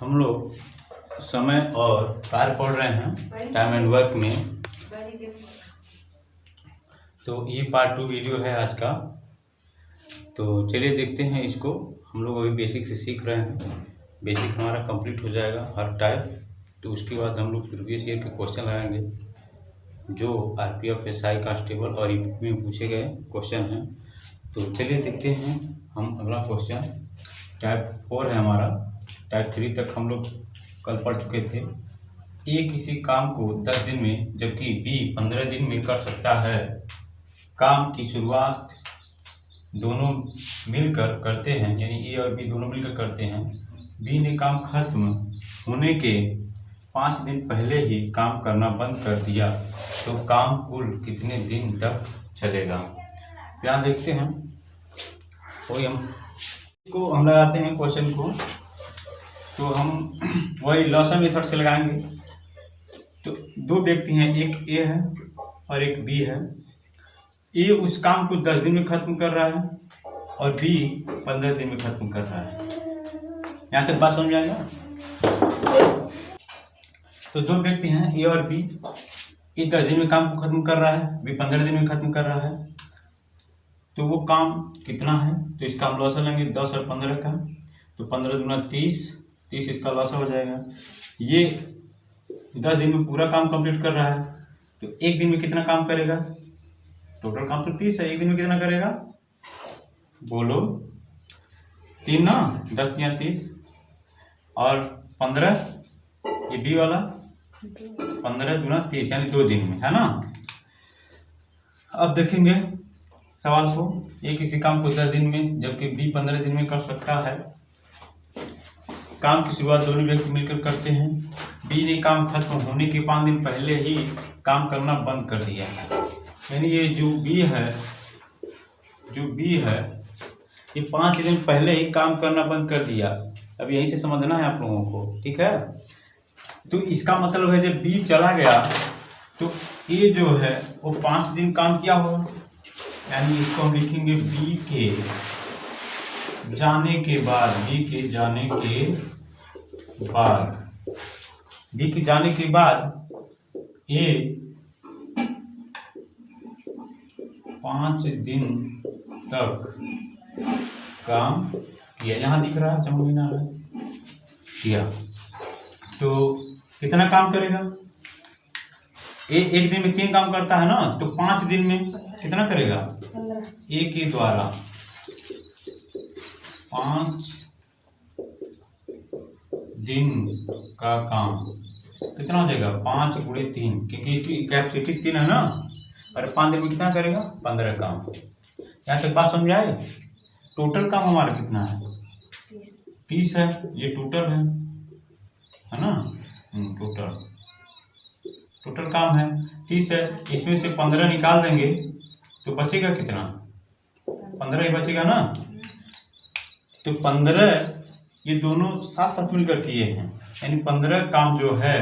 हम लोग समय और कार्य पढ़ रहे हैं टाइम एंड वर्क में। तो ये पार्ट 2 वीडियो है आज का। तो चलिए देखते हैं इसको। हम लोग अभी बेसिक से सीख रहे हैं। बेसिक हमारा कंप्लीट हो जाएगा हर टाइप। तो उसके बाद हम लोग प्रीवियस ईयर के क्वेश्चन लगाएंगे जो आरपीएफ, एसआई, कांस्टेबल और यूपी में पूछे गए क्वेश्चन हैं। तो चलिए देखते हैं हम अगला क्वेश्चन। टाइप 4 है हमारा। टाइप 3 तक हम लोग कल पढ़ चुके थे। ए किसी काम को 10 दिन में जबकि बी 15 दिन में कर सकता है। काम की शुरुआत दोनों मिलकर करते हैं, यानी ए और बी दोनों मिलकर करते हैं। बी ने काम खत्म होने के 5 दिन पहले ही काम करना बंद कर दिया, तो काम कुल कितने दिन तक चलेगा। यहाँ देखते हैं। वही हम लगाते हैं क्वेश्चन को। तो हम वही लॉसन मेथड से लगाएंगे। तो दो व्यक्ति हैं, एक ए है और एक बी है। ए उस काम को 10 दिन में खत्म कर रहा है और बी 15 दिन में खत्म कर रहा है। यहाँ तक बात समझ आएगा। तो दो व्यक्ति हैं ए और बी। ए 10 दिन में काम को खत्म कर रहा है, बी 15 दिन में खत्म कर रहा है। तो वो काम कितना है, तो इसका हम लॉस लेंगे 10 और 15 का। तो 15 दूना 30 इसका लॉस हो जाएगा। ये 10 दिन में पूरा काम कंप्लीट कर रहा है, तो एक दिन में कितना काम करेगा। टोटल काम तो 30 है, एक दिन में कितना करेगा बोलो। 3 ना, 10 या 30 और 15 ये बी वाला 15 दूना 30 यानी 2 दिन में, है ना। अब देखेंगे सवाल को। ए किसी काम को 10 दिन में जबकि बी 15 दिन में कर सकता है। काम की शुरुआत दोनों व्यक्ति मिलकर करते हैं। बी ने काम खत्म होने के 5 दिन पहले ही काम करना बंद कर दिया है, यानी ये जो बी है ये 5 दिन पहले ही काम करना बंद कर दिया। अब यहीं से समझना है आप लोगों को, ठीक है। तो इसका मतलब है जब बी चला गया तो ए जो है वो 5 दिन काम किया होगा, यानी इसको हम लिखेंगे बी के जाने के बाद। बी के जाने के बाद ए 5 दिन तक काम किया। यहाँ दिख रहा है, चमक ना रहा है, किया। तो कितना काम करेगा। एक दिन में 3 काम करता है ना, तो 5 दिन में कितना करेगा। ए के द्वारा 5 दिन का काम कितना हो जाएगा 5 गुणे 3, क्योंकि इसकी कैपेसिटी 3 है ना। और 5 दिन में कितना करेगा 15 काम। यहाँ तक बात समझ आए। टोटल काम हमारा कितना है 30 है। ये टोटल है ना। टोटल काम है 30 है। इसमें से 15 निकाल देंगे तो बचेगा कितना 15 ही बचेगा ना। तो 15 ये दोनों साथ मिलकर किए हैं, यानी 15 काम जो है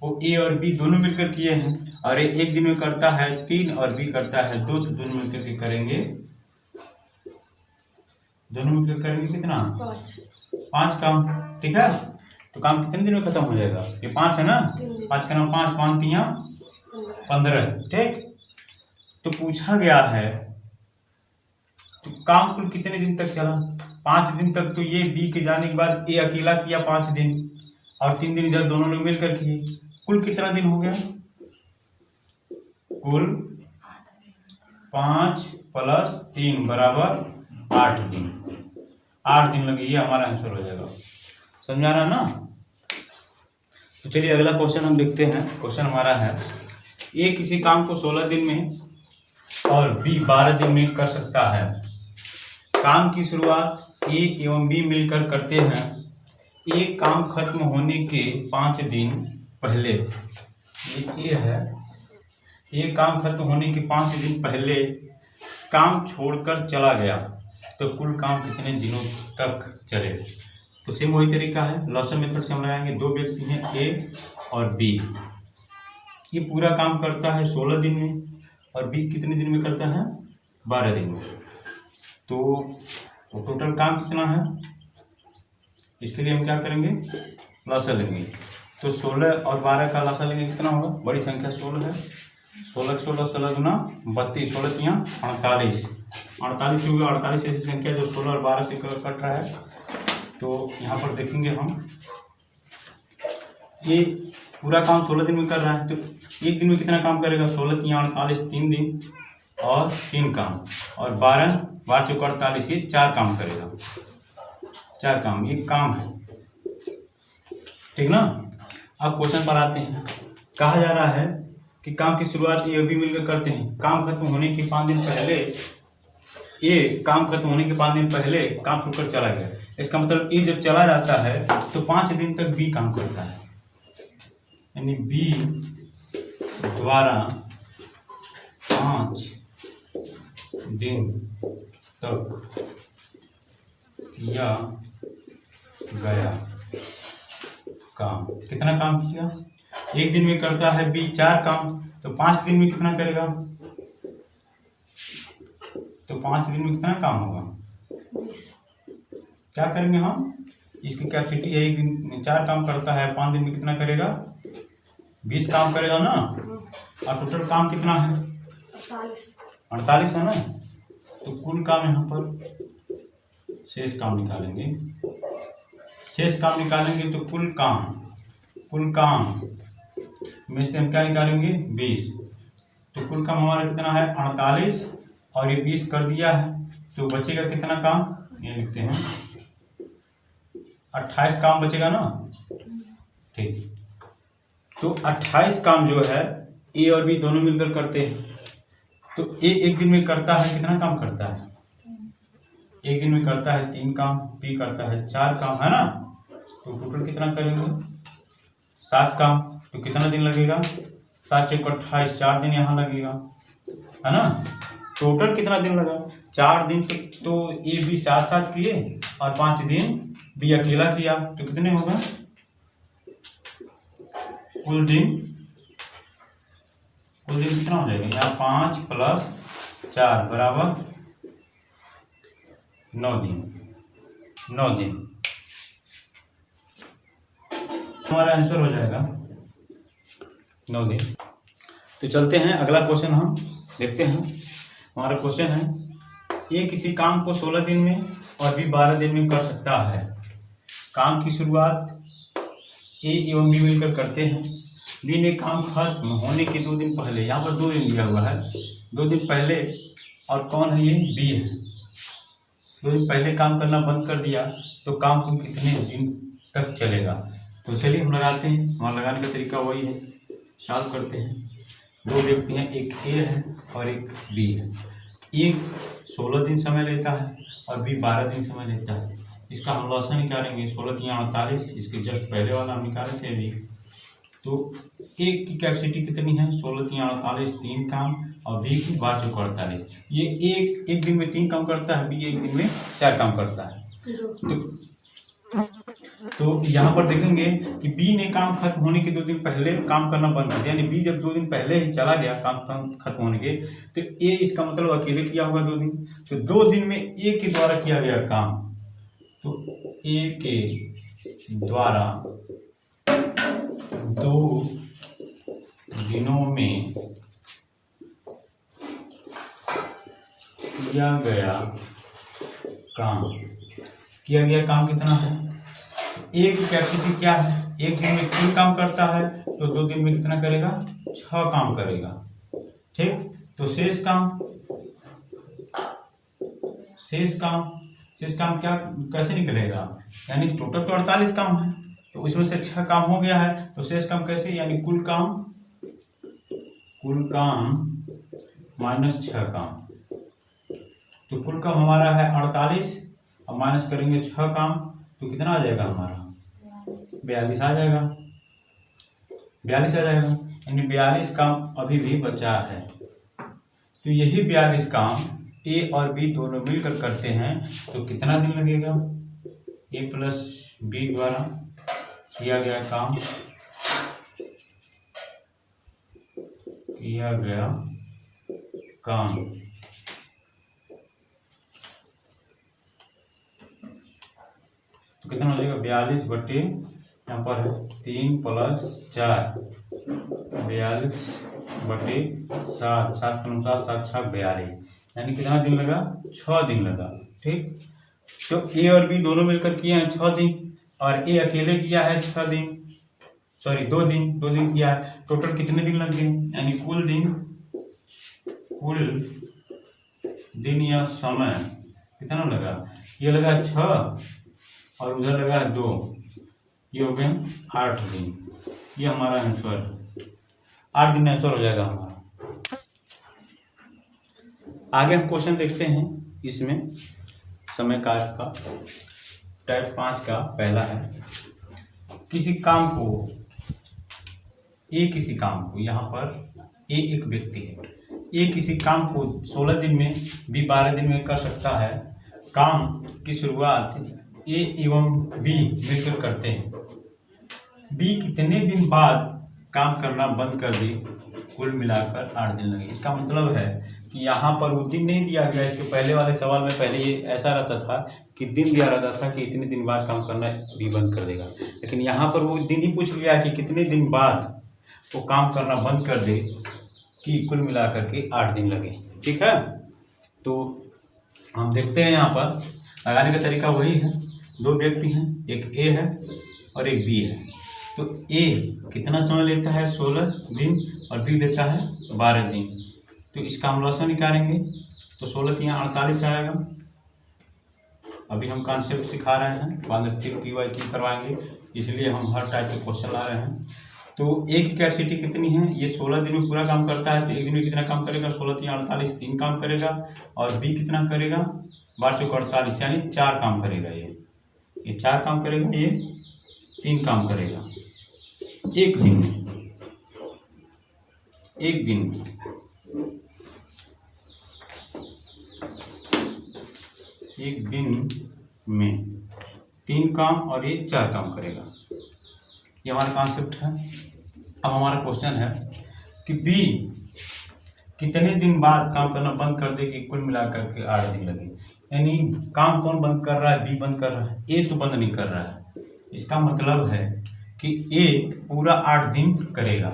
वो ए और बी दोनों मिलकर किए हैं। और एक दिन में करता है 3 और बी करता है 2, तो दोनों मिलकर के करेंगे। दोनों मिलकर करेंगे कितना 5 काम, ठीक है। तो काम कितने दिन में खत्म हो जाएगा। ये 5 है ना, 5 का नाम 5 5 3 15, ठीक। तो पूछा गया है तो काम कुल कितने दिन तक चला 5 दिन तक। तो ये बी के जाने के बाद ए अकेला किया 5 दिन और 3 दिन इधर दोनों लोग मिलकर किए। कुल कितना दिन हो गया, कुल 5 + 3 = 8 दिन। 8 दिन लगे, ये हमारा आंसर हो जाएगा। समझा रहा ना। तो चलिए अगला क्वेश्चन हम देखते हैं। क्वेश्चन हमारा है ए किसी काम को 16 दिन में और बी 12 दिन में कर सकता है। काम की शुरुआत ए एवं बी मिलकर करते हैं। ए काम खत्म होने के 5 दिन पहले, ये है, ये काम खत्म होने के 5 दिन पहले काम छोड़कर चला गया, तो कुल काम कितने दिनों तक चले। तो सेम वही तरीका है, लॉसन मेथड से हम लगाएंगे। दो व्यक्ति हैं ए और बी। ये पूरा काम करता है 16 दिन में और बी कितने दिन में करता है 12 दिन में। तो टोटल काम कितना है, इसके लिए हम क्या करेंगे लसा लेंगे तो 16 और 12 का लसा लेंगे कितना होगा, बड़ी संख्या 16 है, 16 16 16 गुना 32, 16 तियाँ 48, 48 होगा। 48 ऐसी संख्या जो 16 और 12 से कट रहा है। तो यहाँ पर देखेंगे हम ये पूरा काम 16 दिन में कर रहा है, तो एक दिन में कितना काम करेगा, 16 तियाँ 48, 3 दिन और 3 काम, और 12 चौक 48, ये 4 काम करेगा, 4 काम, ये काम है, ठीक ना। अब क्वेश्चन पर आते हैं। कहा जा रहा है कि काम की शुरुआत ये भी मिलकर करते हैं, काम खत्म होने के 5 दिन पहले, ये काम खत्म होने के 5 दिन पहले काम छूटकर चला गया। इसका मतलब ये जब चला जाता है तो 5 दिन तक बी काम करता है, यानी बी द्वारा 5 दिन तक किया गया काम। कितना काम किया, एक दिन में करता है बी 4 काम, तो 5 दिन में कितना करेगा, तो 5 दिन में कितना काम होगा, क्या करेंगे हम, इसकी कैपेसिटी है, एक दिन में 4 काम करता है, 5 दिन में कितना करेगा, 20 काम करेगा ना। और टोटल काम कितना है, 48 है ना। तो कुल काम यहाँ पर शेष काम निकालेंगे, शेष काम निकालेंगे तो कुल काम में से हम क्या निकालेंगे, 20। तो कुल काम हमारा कितना है, 48, और ये 20 कर दिया है, तो बचेगा कितना काम, ये लिखते हैं 28 काम बचेगा ना, ठीक। तो 28 काम जो है ए और बी दोनों मिलकर करते हैं। तो ए एक दिन में करता है, कितना काम करता है, एक दिन में करता है 3 काम, बी करता है 4 काम, है ना। तो टोटल कितना करेंगे, 7 काम। तो कितना दिन लगेगा, 7 चौक 28, 4 दिन यहाँ लगेगा, है ना। टोटल कितना दिन लगा, 4 दिन। तो ए बी साथ किए और 5 दिन बी अकेला किया, तो कितने होगा, कुल दिन कितना हो जाएगा, यहाँ 5 + 4 बराबर 9 दिन हमारा आंसर हो जाएगा 9 दिन। तो चलते हैं अगला क्वेश्चन हम देखते हैं। हमारा क्वेश्चन है, ये किसी काम को 16 दिन में और बी 12 दिन में कर सकता है। काम की शुरुआत ए एवं बी मिलकर करते हैं। बी ने काम खत्म होने के 2 दिन पहले, यहाँ पर 2 दिन लिया हुआ है, 2 दिन पहले, और कौन है ये, बी है, 2 दिन पहले काम करना बंद कर दिया, तो काम को कितने दिन तक चलेगा। तो चलिए हम लगाते हैं, हमारा लगाने का तरीका वही है, सॉल्व करते हैं। 2 व्यक्ति हैं, एक ए है और एक बी है। ए 16 दिन समय लेता है और बी 12 दिन समय लेता है। इसका हम लॉसा निकालेंगे, 16 तियाँ 48, इसके जस्ट पहले वाला हम निकाले थे अभी। तो एक की कैपेसिटी कितनी है, 16 तियाँ 48, 3 काम, और बी की 12 चौक 48। ये एक दिन में 3 काम करता है, बी एक दिन में 4 काम करता है। तो यहाँ पर देखेंगे कि बी ने काम खत्म होने के 2 दिन पहले काम करना बंद कर दिया, यानी बी जब 2 दिन पहले ही चला गया काम खत्म होने के, तो ए इसका मतलब अकेले किया होगा 2 दिन। तो 2 दिन में ए के द्वारा किया गया काम, तो ए के द्वारा 2 दिनों में किया गया काम कितना है, एक कैपेसिटी क्या है, एक दिन में 3 काम करता है, तो 2 दिन में कितना करेगा, 6 काम करेगा, ठीक। तो शेष काम क्या कैसे निकलेगा, यानी टोटल तो 48 काम है, तो इसमें से 6 काम हो गया है, तो शेष काम कैसे, यानी कुल काम माइनस 6 काम। तो कुल काम हमारा है 48, और माइनस करेंगे 6 काम, तो कितना आ जाएगा हमारा, 42 आ जाएगा, 42 आ जाएगा, यानी 42 काम अभी भी बचा है। तो यही 42 काम ए और बी दोनों मिलकर करते हैं, तो कितना दिन लगेगा, ए प्लस बी द्वारा किया गया काम तो कितना हो जाएगा, 42/6, यहाँ पर है 3 + 4 42/7, 7 × 7 7 × 6 42, यानी कितना दिन लगा? 6 दिन लगा। ठीक, तो ए और बी दोनों मिलकर किए हैं 6 दिन, और ए अकेले किया है 6 दिन, सॉरी 2 दिन किया है। टोटल कितने दिन लग गए? यानी कुल दिन या समय कितना लगा? ये लगा 6 और उधर लगा 2, ये हो गए 8 दिन। ये हमारा आंसर 8 दिन आंसर हो जाएगा हमारा। आगे हम क्वेश्चन देखते हैं। इसमें समय काल का टाइप 5 का पहला है, किसी काम को यहाँ पर ए एक व्यक्ति है, ए किसी काम को 16 दिन में, बी 12 दिन में कर सकता है। काम की शुरुआत ए एवं बी मिलकर करते हैं। बी कितने दिन बाद काम करना बंद कर दे? कुल मिलाकर 8 दिन लगे। इसका मतलब है कि यहाँ पर वो दिन नहीं दिया गया। इसके पहले वाले सवाल में पहले ये ऐसा रहता था कि दिन दिया रहता था कि इतने दिन बाद काम करना बी बंद कर देगा, लेकिन यहाँ पर वो दिन ही पूछ लिया कि कितने दिन बाद वो काम करना बंद कर दे, कि कुल मिलाकर के 8 दिन लगे। ठीक है, तो हम देखते हैं यहाँ पर लगाने का तरीका वही है। 2 व्यक्ति हैं, एक ए है और एक बी है। तो ए कितना समय लेता है? 16 दिन, और बी लेता है 12 दिन। तो इसका हम लॉसन निकालेंगे, तो 16 × 3 = 48 आएगा। अभी हम कॉन्सेप्ट सिखा रहे हैं, बाद में फिर PYQ करवाएंगे, इसलिए हम हर टाइप के क्वेश्चन ला रहे हैं। तो ए की कैपेसिटी कितनी है? ये 16 दिन में पूरा काम करता है, तो एक दिन में कितना काम करेगा? 16 × 3 = 48, 3 काम करेगा। और बी कितना करेगा? 12 × 48, यानी 4 काम करेगा। ये 4 काम करेगा, ये 3 काम करेगा एक दिन में। एक दिन में 3 काम और ये 4 काम करेगा। ये हमारा कॉन्सेप्ट है। अब हमारा क्वेश्चन है कि बी कितने दिन बाद काम करना बंद कर दे कि कुल मिलाकर के 8 दिन लगे। यानी काम कौन बंद कर रहा है? बी बंद कर रहा है, ए तो बंद नहीं कर रहा है। इसका मतलब है कि ए पूरा 8 दिन करेगा।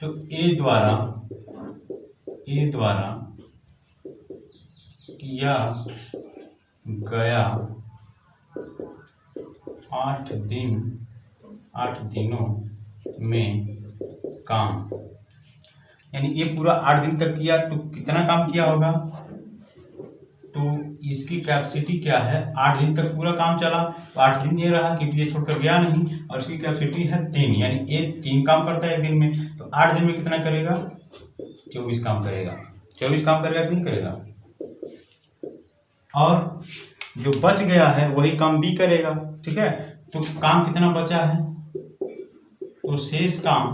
तो ए द्वारा किया गया 8 दिनों में काम, यानी ये पूरा 8 दिन तक किया, तो कितना काम किया होगा? तो इसकी कैपेसिटी क्या है? 8 दिन तक पूरा काम चला, तो 8 दिन ये रहा कि ये छोड़कर गया नहीं, और इसकी कैपेसिटी है 3, यानी ये 3 काम करता है एक दिन में। तो 8 दिन में कितना करेगा? 24 काम करेगा। 24 काम करेगा कि नहीं करेगा? और जो बच गया है वही काम बी करेगा। ठीक है, तो काम कितना बचा है? तो शेष काम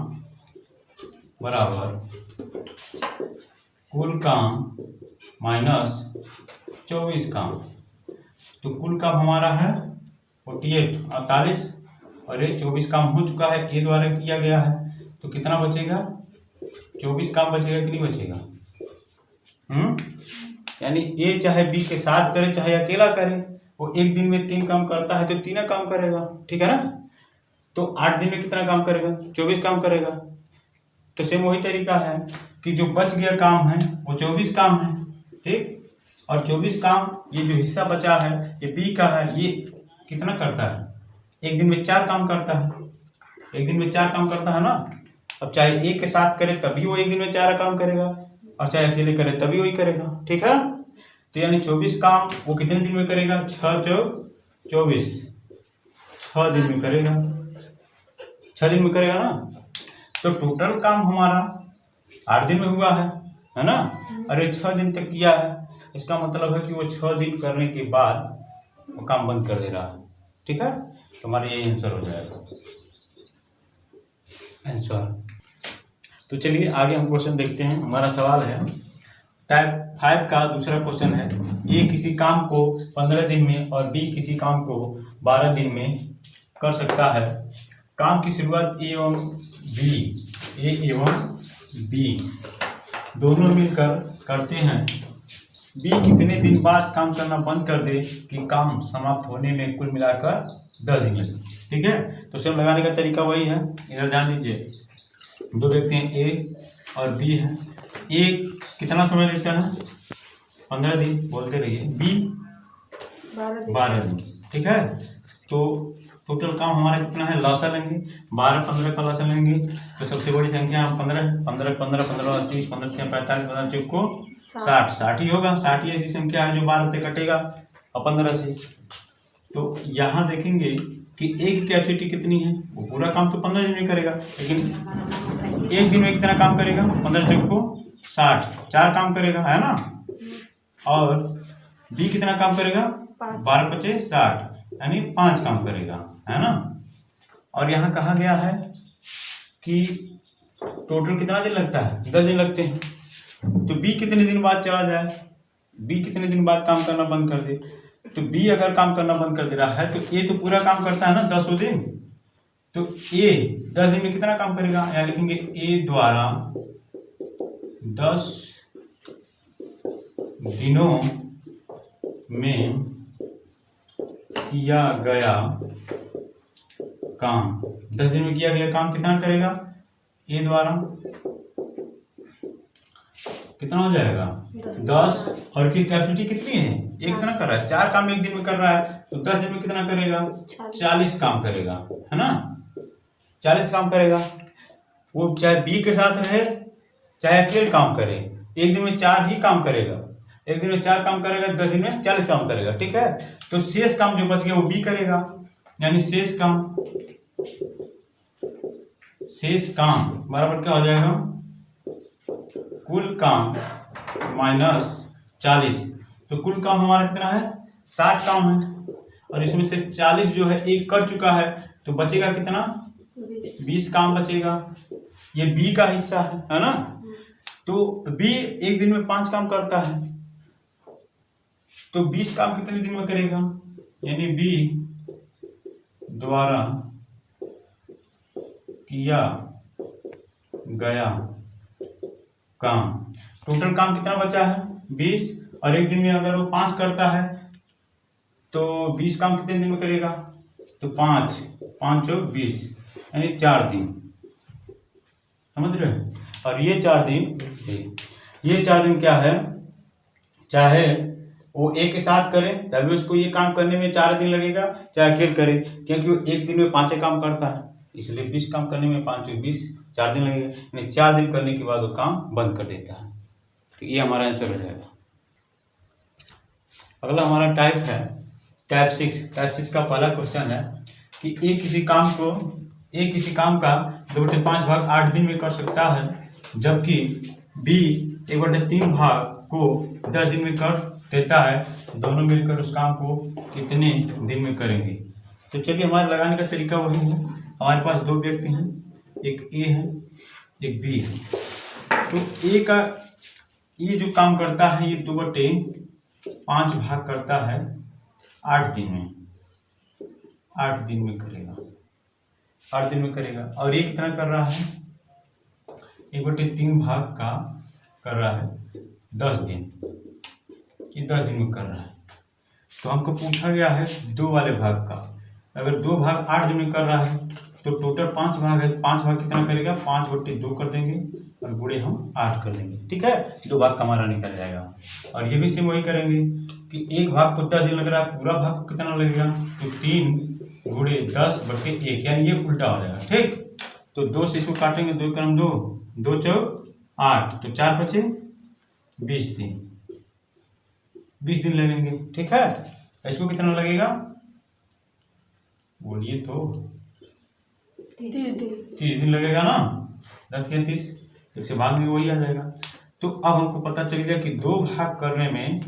बराबर कुल काम माइनस 24 काम। तो कुल काम हमारा है 48, और ये 24 काम हो चुका है, ए द्वारा किया गया है। तो कितना बचेगा? 24 काम बचेगा कि नहीं बचेगा? यानी ए चाहे बी के साथ करे चाहे अकेला करे, वो एक दिन में 3 काम करता है तो 3 काम करेगा। ठीक है ना? तो 8 दिन में कितना काम करेगा? 24 काम करेगा। तो सेम वही तरीका है कि जो बच गया काम है वो 24 काम है। ठीक, और 24 काम, ये जो हिस्सा बचा है ये बी का है, ये कितना करता है? एक दिन में 4 काम करता है। एक दिन में 4 काम करता है ना। अब चाहे ए के साथ करे तभी वो एक दिन में 4 काम करेगा, और चाहे अकेले करे तभी वही करेगा। ठीक है, तो यानी 24 काम वो कितने दिन में करेगा? 6 × 24, 6 दिन में करेगा। 6 दिन में करेगा ना। तो टोटल काम हमारा 8 दिन में हुआ है ना। अरे 6 दिन तक किया है, इसका मतलब है कि वो 6 दिन करने के बाद वो काम बंद कर दे रहा है। ठीक है, तो हमारा ये आंसर हो जाएगा आंसर। तो चलिए आगे हम क्वेश्चन देखते हैं। हमारा सवाल है टाइप 5 का दूसरा क्वेश्चन है, ए किसी काम को 15 दिन में और बी किसी काम को 12 दिन में कर सकता है। काम की शुरुआत ए एवं बी दोनों मिलकर करते हैं। बी कितने दिन बाद काम करना बंद कर दे कि काम समाप्त होने में कुल मिलाकर 10 दिन लगे। ठीक है। तो सेम लगाने का तरीका वही है। इधर ध्यान दीजिए, दो व्यक्ति हैं ए और बी है। ए कितना समय लेता है? 15 दिन, बोलते रहिए। बी 12 दिन, ठीक है। तो टोटल काम हमारा कितना है? लॉसा लेंगे, 12 15 का लॉसा लेंगे। तो सबसे बड़ी संख्या हम 15 15 15 15 30 15 45 15 चौक को 60 60 ही होगा। 60 ही ऐसी संख्या है जो 12 से कटेगा और 15 से। तो यहाँ देखेंगे कि ए की कैपेसिटी कितनी है। वो पूरा काम तो 15 दिन में करेगा, लेकिन एक दिन में कितना काम करेगा? 15 चौक को 60, 4 काम करेगा, है ना। और बी कितना काम करेगा? 12 पचे 60, यानी 5 काम करेगा, है ना। और यहाँ कहा गया है कि टोटल कितना दिन लगता है? 10 दिन लगते हैं। तो बी कितने दिन बाद चला जाए? बी कितने दिन बाद काम करना बंद कर दे? तो बी अगर काम करना बंद कर दे रहा है तो ए तो पूरा काम करता है ना 10 दिन। तो ए 10 दिन में कितना काम करेगा? यहाँ लिखेंगे ए द्वारा 10 दिनों में किया गया काम। 10 दिन में किया गया काम कितना करेगा? ए द्वारा कितना हो जाएगा? 10। और की कैपेसिटी कितनी है? ये कितना कर रहा है? 4 काम एक दिन में कर रहा है। तो 10 दिन में कितना करेगा? 40 काम करेगा, है ना। 40 काम करेगा। वो चाहे बी के साथ रहे चाहे अकेले काम करे, एक दिन में 4 ही काम करेगा। एक दिन में 4 काम करेगा, 10 दिन में 40 काम करेगा, ठीक है। तो शेष काम जो बच गया वो बी करेगा, यानी शेष काम बराबर क्या हो जाएगा? कुल काम माइनस 40। तो कुल काम हमारा कितना है? 60 काम है। और इसमें से 40 जो है एक कर चुका है, तो बचेगा कितना? 20 काम बचेगा। ये बी का हिस्सा है ना। तो बी एक दिन में 5 काम करता है, तो 20 काम कितने दिन में करेगा? यानी बी द्वारा किया गया काम, टोटल काम कितना बचा है? 20। और एक दिन में अगर वो 5 करता है तो 20 काम कितने दिन में करेगा? तो 5 5 और 20, यानी 4 दिन, समझ रहे हो। और ये 4 दिन क्या है? चाहे वो एक के साथ करे तभी उसको ये काम करने में 4 दिन लगेगा, चाहे अकेले करे, क्योंकि वो एक दिन में 5 काम करता है, इसलिए 20 काम करने में 5 और 20 4 दिन लगेगा। यानी 4 दिन करने के बाद वो काम बंद कर देता है। तो ये हमारा आंसर हो जाएगा। अगला हमारा टाइप है टाइप 6। टाइप 6 का पहला क्वेश्चन है कि ए किसी काम का 2/5 भाग 8 दिन में कर सकता है, जबकि बी 1/3 भाग को 10 दिन में कर देता है। दोनों मिलकर उस काम को कितने दिन में करेंगे? तो चलिए, हमारे लगाने का तरीका वही है। हमारे पास 2 व्यक्ति हैं, एक ए है एक बी है। तो ए का ये जो काम करता है ये 2/5 भाग करता है 8 दिन में। 8 दिन में करेगा, 8 दिन में करेगा। और ये कितना कर रहा है? 1/3 भाग का कर रहा है 10 दिन। ये 10 दिन में कर रहा है। तो हमको पूछा गया है 2 वाले भाग का। अगर 2 भाग 8 दिन में कर रहा है तो टोटल 5 भाग है। 5 भाग कितना करेगा? 5/2 कर देंगे और गुणे हम 8 कर देंगे, ठीक है। 2 भाग का हमारा निकल जाएगा। और ये भी सेम वही करेंगे कि एक भाग को 10 दिन लग रहा है, पूरा भाग को कितना लगेगा? तो 3 गुणे 10/1, यानी ये उल्टा हो जाएगा, ठीक। तो 2 से इसको काटेंगे, 2 क्रम 2 2 चौक 8, तो 4 बचे 20 दिन। 20 दिन लगेंगे, ठीक है। इसको कितना लगेगा? बोलिए तो। 30 दिन लगेगा ना। 10 या 30, एक से भाग में वही आ जाएगा। तो अब हमको पता चल गया कि 2 भाग करने में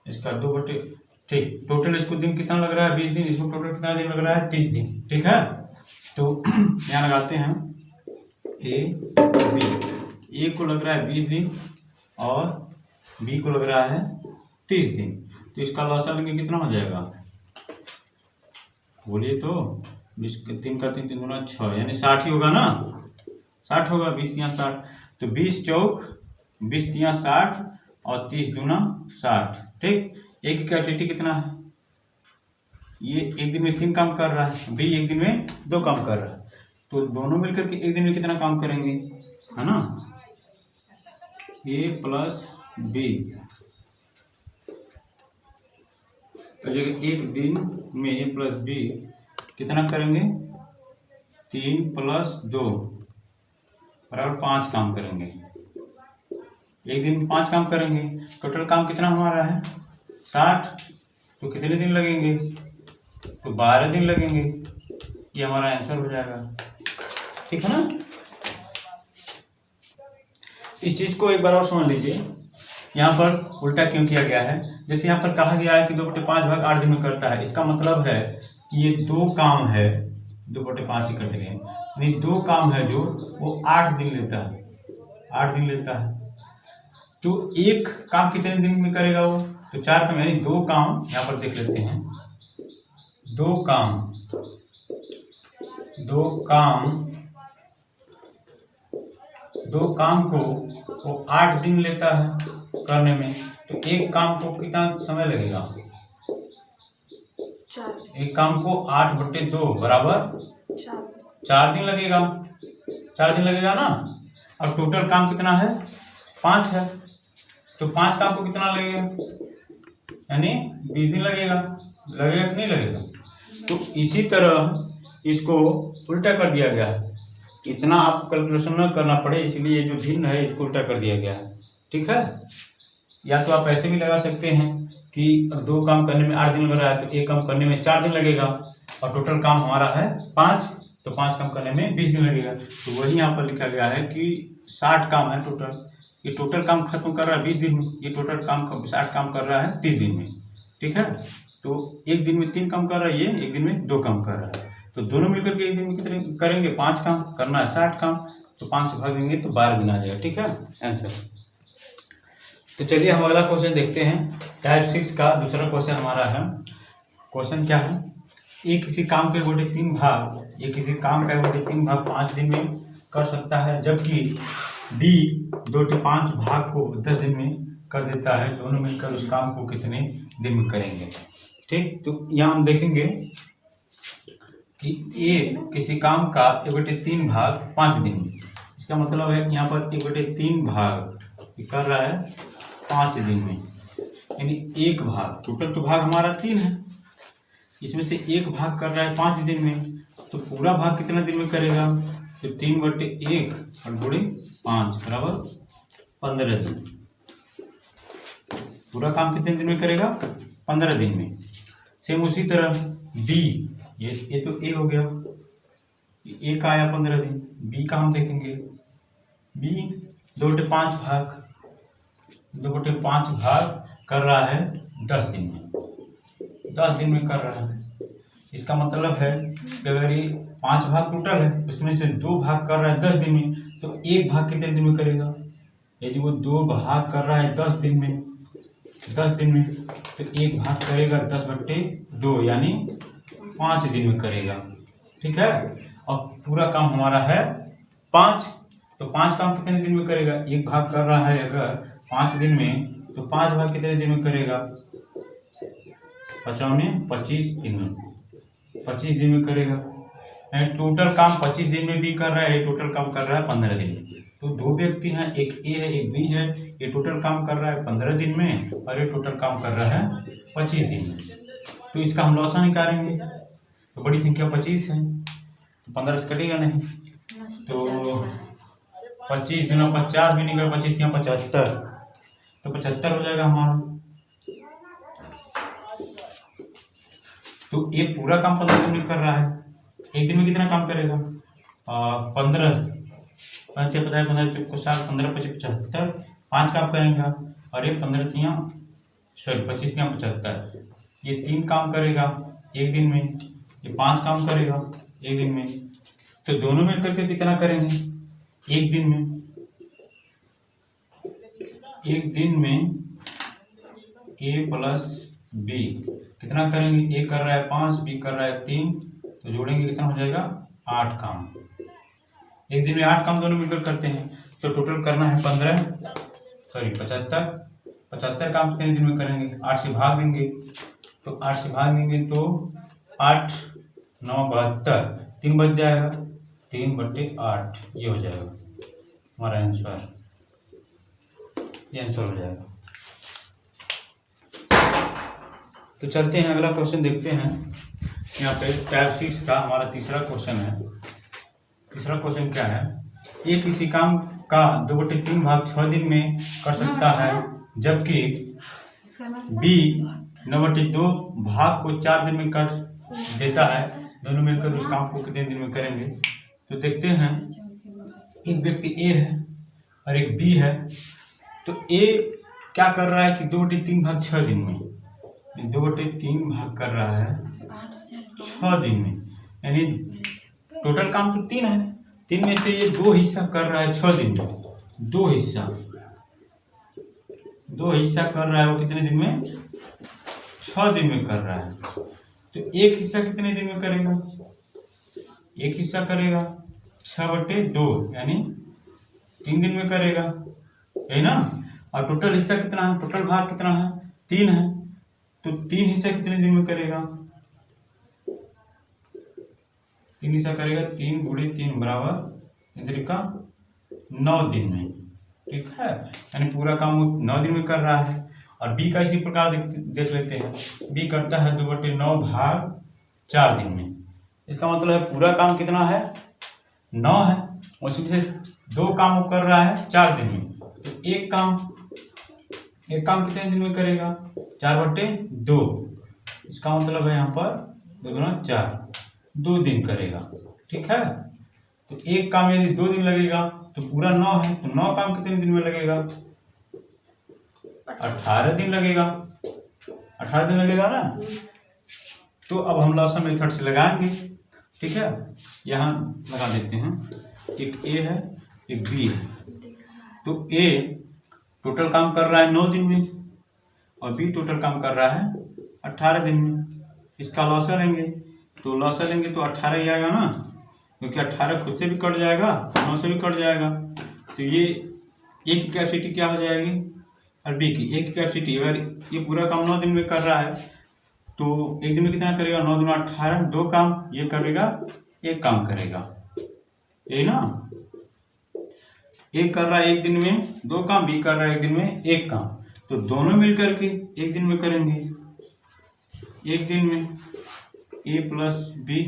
इसका 2/, ठीक। टोटल इसको दिन कितना लग रहा है? 20 दिन। इसको टोटल कितना दिन लग रहा है? 30 दिन, ठीक है। तो यहाँ लगाते हैं ए बी। ए को लग रहा है 20 दिन और बी को लग रहा है 30 दिन। तो इसका लॉसा लेंगे, कितना हो जाएगा? बोलिए तो। 20 का 3 का 3 3 गुना 6, यानी 60 ही होगा ना। 60 होगा। 20 3 60, तो 20 चौक 20 3 60 और 30 दूना 60, ठीक। एक की कैपेसिटी कितना है? ये एक दिन में 3 काम कर रहा है, बी एक दिन में 2 काम कर रहा है, तो दोनों मिलकर के एक दिन में कितना काम करेंगे, है ना। ए प्लस बी तो जगह एक दिन में ए प्लस बी कितना करेंगे, 3 + 2 बराबर 5 काम करेंगे। एक दिन में 5 काम करेंगे, टोटल काम कितना हमारा है 60, तो कितने दिन लगेंगे, तो 12 दिन लगेंगे। ये हमारा आंसर हो जाएगा, ठीक है ना। इस चीज को एक बार और समझ लीजिए, यहाँ पर उल्टा क्यों किया गया है। जैसे यहाँ पर कहा गया है कि 2/5 भाग 8 दिन में करता है, इसका मतलब है कि ये 2 काम है, 2/5 ही करते हैं, यानी 2 काम है जो वो 8 दिन लेता है, 8 दिन लेता है। तो एक काम कितने दिन में करेगा वो, तो 4 काम, यानी 2 काम यहाँ पर देख लेते हैं, 2 काम को वो 8 दिन लेता है करने में। तो एक काम को कितना समय लगेगा, 4। एक काम को 8/2 बराबर 4 दिन लगेगा, 4 दिन लगेगा ना। और टोटल काम कितना है 5 है, तो 5 काम को कितना लगेगा, यानी 20 दिन लगेगा, लगेगा कि नहीं लगेगा। तो इसी तरह इसको उल्टा कर दिया गया है, इतना आपको कैलकुलेशन न करना पड़े, इसलिए जो भिन्न है इसको उल्टा कर दिया गया है, ठीक है। या तो आप ऐसे भी लगा सकते हैं कि 2 काम करने में 8 दिन लग रहा है, तो एक काम करने में 4 दिन लगेगा, और टोटल काम हमारा है 5, तो 5 काम करने में 20 दिन लगेगा। तो वही यहाँ पर लिखा गया है कि 60 काम है टोटल, ये टोटल काम खत्म कर रहा है 20 दिन में, ये टोटल काम 60 काम कर रहा है 30 दिन में, ठीक है। तो एक दिन में 3 काम कर रहा है, ये एक दिन में 2 काम कर रहा है, तो दोनों मिलकर के एक दिन में कितने करेंगे, 5 काम करना है, 60 काम, तो 5 से भाग देंगे तो 12 दिन आ जाएगा, ठीक है आंसर। तो चलिए हम अगला क्वेश्चन देखते हैं, टाइप 6 का दूसरा क्वेश्चन हमारा है। क्वेश्चन क्या है, ये किसी काम के 3 भाग, ये किसी काम का 3 भाग 5 दिन में कर सकता है, जबकि डी 2/5 भाग को 10 दिन में कर देता है। दोनों मिलकर उस काम को कितने दिन में करेंगे, ठीक। तो यहाँ हम देखेंगे कि ए किसी काम का 1/3 भाग 5 दिन में, इसका मतलब है यहाँ पर 1/3 भाग कर रहा है 5 दिन में, यानी एक भाग, टोटल तो भाग हमारा 3 है, इसमें से एक भाग कर रहा है 5 दिन में, तो पूरा भाग कितना दिन में करेगा, तो 3/1 और गुणे 5 बराबर 15 दिन। पूरा काम कितने दिन में करेगा, 15 दिन में। सेम उसी तरह बी, ये तो ए हो गया, ए का आया 15 दिन, बी का हम देखेंगे, बी 2/5 भाग कर रहा है 10 दिन में, 10 दिन में कर रहा है। इसका मतलब है कि अगर ये 5 भाग टोटल है, उसमें से 2 भाग कर रहा है 10 दिन में, तो एक भाग कितने दिन में करेगा, यदि वो 2 भाग कर रहा है 10 दिन में, तो एक भाग करेगा 10/2, यानी 5 दिन में करेगा, ठीक है। और पूरा काम हमारा है 5, तो 5 काम कितने दिन में करेगा, एक भाग कर रहा है अगर 5 दिन में, तो 5 भाग कितने दिन में करेगा, 25 दिन में, 25 दिन में करेगा। टोटल काम 25 दिन में भी कर रहा है, टोटल काम कर रहा है 15 दिन में। तो 2 व्यक्ति हैं, एक ए है एक बी है, ये टोटल काम कर रहा है 15 दिन में, और ये टोटल काम कर रहा है 25 दिन में। तो इसका हम लॉसा निकालेंगे, तो बड़ी संख्या 25 है, तो 15 से कटेगा नहीं, तो 25 गुना 50 भी निकल, 25 या 75, तो 75 हो जाएगा हमारा। तो ये पूरा काम 15 दिन में कर रहा है, एक दिन में कितना काम करेगा, 15 5 5 15 चौको 7 15 25 75, 5 काम करेगा, और ये 25 या 75, ये 3 काम करेगा एक दिन में, ये 5 काम करेगा एक दिन में। तो दोनों मिलकर के कितना करेंगे एक दिन में, ए प्लस बी कितना करेंगे, ए कर रहा है 5, बी कर रहा है 3, तो जोड़ेंगे कितना हो जाएगा 8 काम। एक दिन में 8 काम दोनों मिलकर करते हैं, तो टोटल करना है 75 काम कितने दिन में करेंगे, 8 से भाग देंगे, तो 8 से भाग देंगे तो 8 9 72, 3 बच जाएगा, 3/8 ये हो जाएगा हमारा आंसर, ये आंसर हो जाएगा। तो चलते हैं अगला क्वेश्चन देखते हैं। यहाँ पे टाइप 6 का हमारा तीसरा क्वेश्चन है। तीसरा क्वेश्चन क्या है, ये किसी काम का 2/3 भाग 6 दिन में कर सकता है, जबकि बी 9/2 भाग को 4 दिन में कर देता है। दोनों मिलकर उस काम को कितने दिन में करेंगे। तो देखते हैं, एक व्यक्ति ए है और एक बी है। तो ए क्या कर रहा है कि 2/3 भाग 6 दिन में, 2/3 भाग कर रहा है 6 दिन में, यानी टोटल काम तो 3 है, 3 में से ये 2 हिस्सा कर रहा है 6 दिन में। 2 हिस्सा कर रहा है वो कितने दिन में, 6 दिन में कर रहा है। तो एक हिस्सा कितने दिन में करेगा, एक हिस्सा करेगा 6/2, यानी 3 दिन में करेगा, है ना। और टोटल हिस्सा कितना है, टोटल भाग कितना है, 3 है। तो 3 हिस्सा कितने दिन में करेगा, 3 हिस्सा करेगा, 3 × 3 बराबर इधर का 9 दिन में, ठीक है। यानी पूरा काम वो 9 दिन में कर रहा है। और बी का इसी प्रकार देख लेते हैं। बी करता है 2/9 भाग 4 दिन में। इसका मतलब है पूरा काम कितना है, 9 है, उसमें से 2 काम वो कर रहा है 4 दिन में। तो एक काम कितने दिन में करेगा, 4/2। इसका मतलब है यहाँ पर 2 × 4, 2 दिन करेगा, ठीक है। तो एक काम यदि 2 दिन लगेगा तो पूरा 9 है, तो 9 काम कितने दिन में लगेगा, 18 दिन लगेगा, 18 दिन लगेगा ना। तो अब हम लॉसन मेथड से लगाएंगे, ठीक है। यहाँ लगा देते हैं, एक ए है एक बी है। तो ए टोटल काम कर रहा है 9 दिन में और बी टोटल काम कर रहा है 18 दिन में। इसका लॉसन लेंगे तो 18 ही आएगा ना, क्योंकि 18 खुद से भी कट जाएगा, 9 से भी कट जाएगा। तो ये ए की कैपेसिटी क्या हो जाएगी और बी की, ए की कैपेसिटी, अगर ये पूरा काम 9 दिन में कर रहा है तो एक दिन में कितना करेगा, 9 × 18, 2 काम ये करेगा, 1 काम करेगा, यही ना। एक कर रहा है एक दिन में 2 काम, बी कर रहा है एक दिन में 1 काम। तो दोनों मिलकर के एक दिन में करेंगे। एक दिन में ए प्लस बी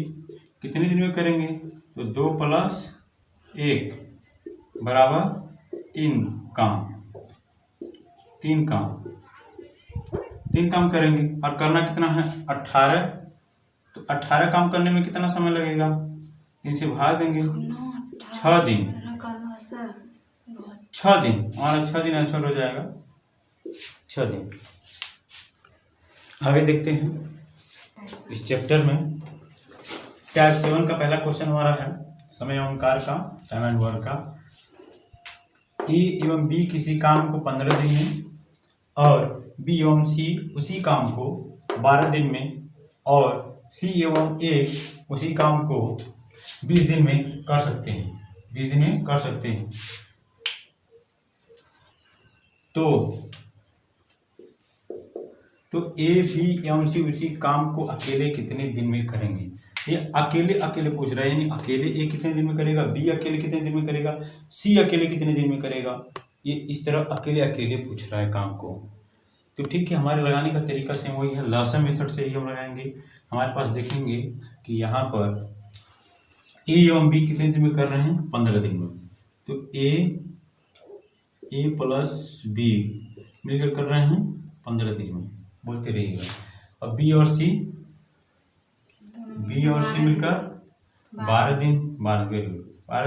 कितने दिन में करेंगे, तो 2 + 1 बराबर 3 काम, 3 काम करेंगे। और करना कितना है, 18। तो 18 काम करने में कितना समय लगेगा, इनसे भाग देंगे, 6 दिन, 6 दिन हमारा 6 दिन आंसर हो जाएगा, 6 दिन। आगे देखते हैं इस चैप्टर में। टाइप 7 का पहला क्वेश्चन हमारा है समय एवं कार्य का, टाइम एंड वर्क का। ए एवं बी किसी काम को 15 दिन में और बी एवं सी उसी काम को 12 दिन में और सी एवं ए उसी काम को 20 दिन में कर सकते हैं, 20 दिन में कर सकते हैं। तो ए बी एवं सी उसी काम को अकेले कितने दिन में करेंगे। ये अकेले पूछ रहा है, यानी अकेले ए कितने दिन में करेगा, बी अकेले कितने दिन में करेगा, सी अकेले कितने दिन में करेगा। ये इस तरह अकेले पूछ रहा है काम को। तो ठीक है, हमारे लगाने का तरीका सेम वही है, लॉसन मेथड से ही हम लगाएंगे। हमारे पास देखेंगे कि यहाँ पर ए एवं बी कितने दिन में कर रहे हैं, 15 दिन में। तो ए प्लस बी मिलकर कर रहे हैं 15 दिन में, बोलते रहिएगा। और बी और सी मिलकर 12 दिन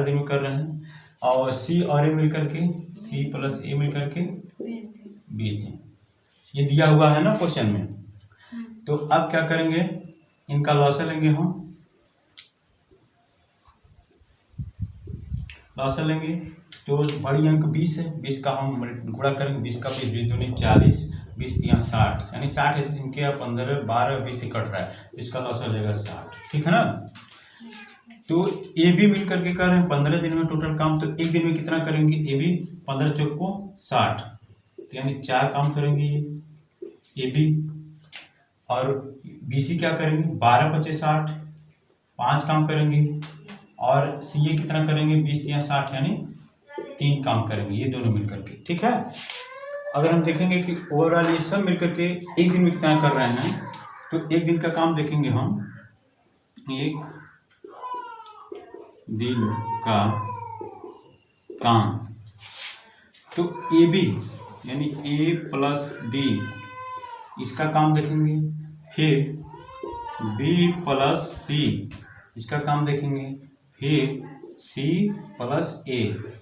में कर रहे हैं। और सी और ए मिलकर के, सी प्लस ए मिलकर के 20 दिन। ये दिया हुआ है ना क्वेश्चन में। तो अब क्या करेंगे, इनका लॉसन लेंगे हम, लॉसन लेंगे। तो बड़ी अंक 20 है, 20 का हम गुणा करेंगे, 20 का 20, 20 दूनी 40, 20 × 60, यानी 60 ऐसी संख्या 15, 12, 20 से कट रहा है, इसका लॉस हो जाएगा 60, ठीक है ना। तो ए भी मिल करके कर रहे हैं 15 दिन में टोटल काम। तो एक दिन में कितना करेंगे, ए भी 15 × 4 = 60, तो यानी 4 काम करेंगे ए बी। और BC क्या करेंगे 12 × 5 = 60, 5 काम करेंगे। और CA कितना करेंगे 20 × 60 यानी 3 काम करेंगे, ये दोनों मिलकर के। ठीक है, अगर हम देखेंगे कि ओवरऑल ये सब मिलकर के एक दिन में कितना कर रहे हैं, तो एक दिन का काम देखेंगे हम, एक दिन का काम, तो AB यानी A + B इसका काम देखेंगे, फिर B + C इसका काम देखेंगे, फिर C + A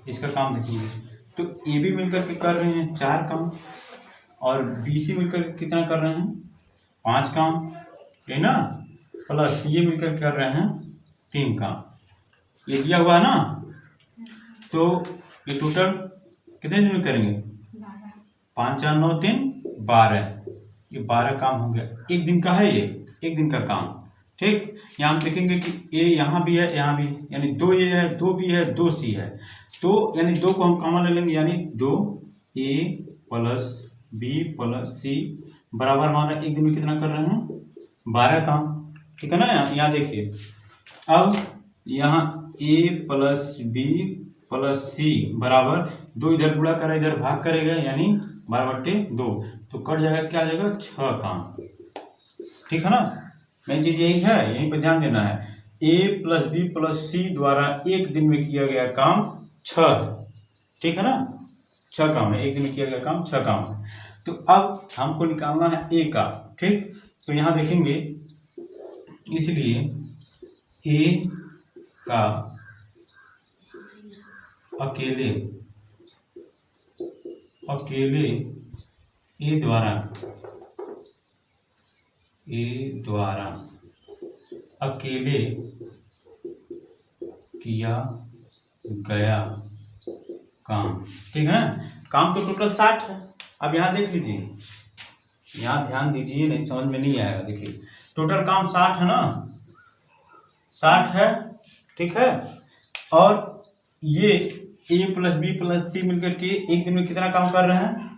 इसका काम देखेंगे। तो AB मिलकर के कर रहे हैं 4 काम और BC मिलकर के कितना कर रहे हैं 5 काम, है ना, प्लस CA मिलकर कर रहे हैं 3 काम। ये दिया हुआ है ना, तो ये टोटल कितने दिन में करेंगे 5 × 4 = 9, 3 = 12, ये 12 काम हो गया। एक दिन का है, ये एक दिन का काम। ठीक, यहाँ हम देखेंगे कि A यहाँ भी है, यहाँ भी, यानी 2 A है, 2 B है, 2 C है, तो यानी 2 को हम कॉमन ले लेंगे, यानी 2A + B + C बराबर हमारा एक दिन में कितना कर रहे हैं 12 काम। ठीक है ना, यहाँ देखिए, अब यहाँ A + B + C बराबर 2 इधर गुणा करा, इधर भाग करेगा, यानी 12/2, तो कट जाएगा, क्या आ जाएगा 6 काम। ठीक है ना, मेन चीज यही है, यहीं पर ध्यान देना है। A + B + C द्वारा एक दिन में किया गया काम 6 है। ठीक है ना, 6 काम है, एक दिन में किया गया काम 6 काम है। तो अब हमको निकालना है A का। ठीक, तो यहाँ देखेंगे, इसलिए A का अकेले A द्वारा अकेले किया गया काम। ठीक है, काम तो टोटल 60 है। अब यहाँ देख लीजिए, यहाँ ध्यान दीजिए, नहीं समझ में नहीं आएगा। देखिए टोटल काम 60 है ना, 60 है। ठीक है, और ये A + B + C मिलकर के एक दिन में कितना काम कर रहे हैं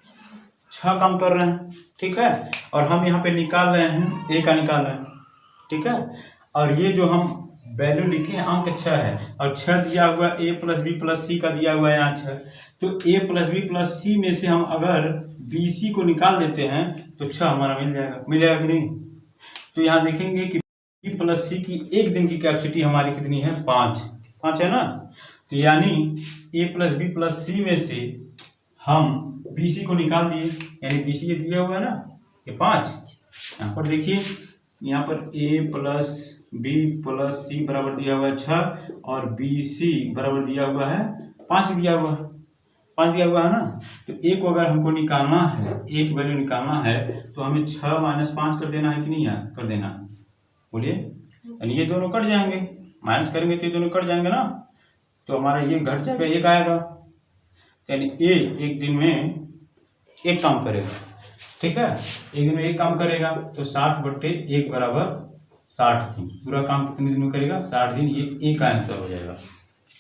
6 काम कर रहे हैं। ठीक है, और हम यहाँ पे निकाल रहे हैं A का निकाल रहे हैं। ठीक है, और ये जो हम वैल्यू लिखे हैं अंक 6 है, और 6 दिया हुआ A + B + C का दिया हुआ है यहाँ 6, तो A + B + C में से हम अगर BC को निकाल देते हैं तो 6 हमारा मिल जाएगा कि नहीं। तो यहाँ देखेंगे कि B + C की एक दिन की कैपेसिटी हमारी कितनी है 5 है ना, तो यानी A + B + C में से हम BC को निकाल दिए, यानी BC ये दिया हुआ है ना, ये 5। यहाँ पर देखिए, यहाँ पर A + B + C बराबर दिया हुआ है 6 और BC बराबर दिया हुआ है 5 दिया हुआ है ना। तो A को अगर हमको निकालना है, A की वैल्यू निकालना है, तो हमें 6 - 5 कर देना है कि नहीं है, कर देना, बोलिए। यानी ये दोनों कट जाएंगे, माइनस करेंगे तो ये दोनों कट जाएंगे ना, तो हमारा ये घट जाएगा, 1 आएगा, यानी A एक दिन में 1 काम करेगा। ठीक है, एक दिन में 1 काम करेगा, तो 60/1 बराबर 60 दिन। पूरा काम कितने दिन में करेगा 60 दिन, ये A का आंसर हो जाएगा।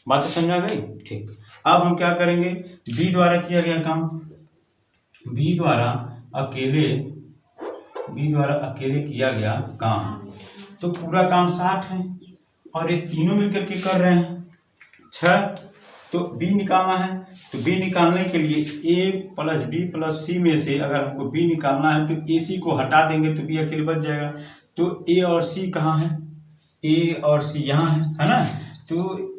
बात तो समझ आ गई। ठीक, अब हम क्या करेंगे, B द्वारा किया गया काम, B द्वारा अकेले किया गया काम, तो पूरा काम 60 है और ये तीनों मिलकर के कर रहे हैं 6, तो B निकालना है। तो B निकालने के लिए A + B + C में से अगर हमको B निकालना है तो AC को हटा देंगे तो B अकेले बच जाएगा। तो A और C कहाँ है, A और C यहाँ है ना, तो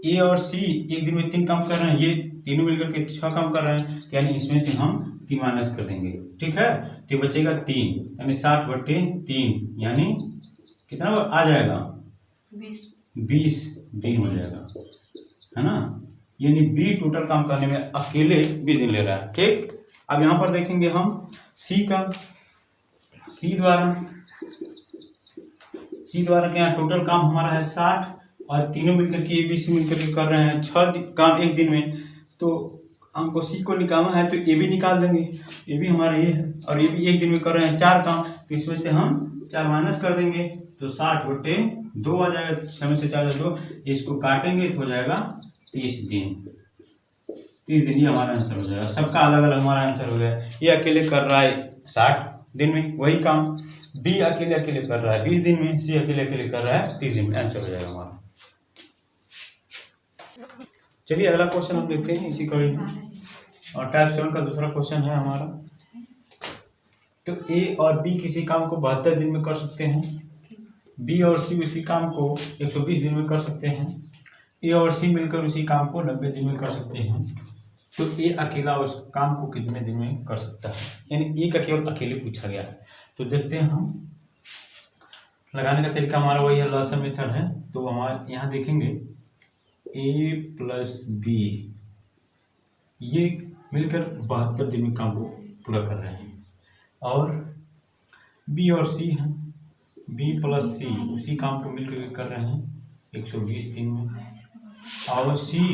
A और C एक दिन में 3 काम कर रहे हैं, ये तीनों मिलकर के 6 काम कर रहे हैं, यानी इसमें से हम 3 माइनस कर देंगे। ठीक है, तो बचेगा 3, यानी 60/3, यानी कितना आ जाएगा 20 दिन हो जाएगा, है ना। यानी B टोटल काम करने में अकेले 20 दिन ले रहा है। ठीक, अब यहाँ पर देखेंगे हम C द्वारा क्या टोटल काम हमारा है 60 और तीनों मिलकर के ABC मिलकर के कर रहे हैं 6 काम एक दिन में, तो हमको C को निकालना है तो AB निकाल देंगे, AB हमारा ये है, और ये भी एक दिन में कर रहे हैं 4 काम, तो इसमें से हम 4 माइनस कर देंगे तो 60/2 आ जाएगा, 6 में से 4 2, इसको काटेंगे तो हो जाएगा 30 दिन। 30 दिन ये हमारा आंसर हो जाएगा। सबका अलग अलग हमारा आंसर हो गया। ये अकेले कर रहा है 60 दिन में वही काम, बी अकेले अकेले कर रहा है 20 दिन में, सी अकेले अकेले कर रहा है 30 दिन में। आंसर हो जाएगा हमारा। चलिए अगला क्वेश्चन हम देखते हैं इसी कड़ी में, और टाइप 7 का दूसरा क्वेश्चन है हमारा। तो ए और बी किसी काम को 72 दिन में कर सकते हैं, बी और सी उसी काम को 120 दिन में कर सकते हैं, ए और सी मिलकर उसी काम को 90 दिन में कर सकते हैं। तो ए अकेला उस काम को कितने दिन में कर सकता है, यानी ए का केवल अकेले पूछा गया है। तो देखते हैं हम, लगाने का तरीका हमारा वही है, लॉसा मेथड है। तो हमारे यहाँ देखेंगे ए प्लस बी ये मिलकर 72 दिन में काम को पूरा कर रहे हैं, और बी और सी हैं, बी प्लस सी उसी काम को मिलकर कर रहे हैं 120 दिन में, और सी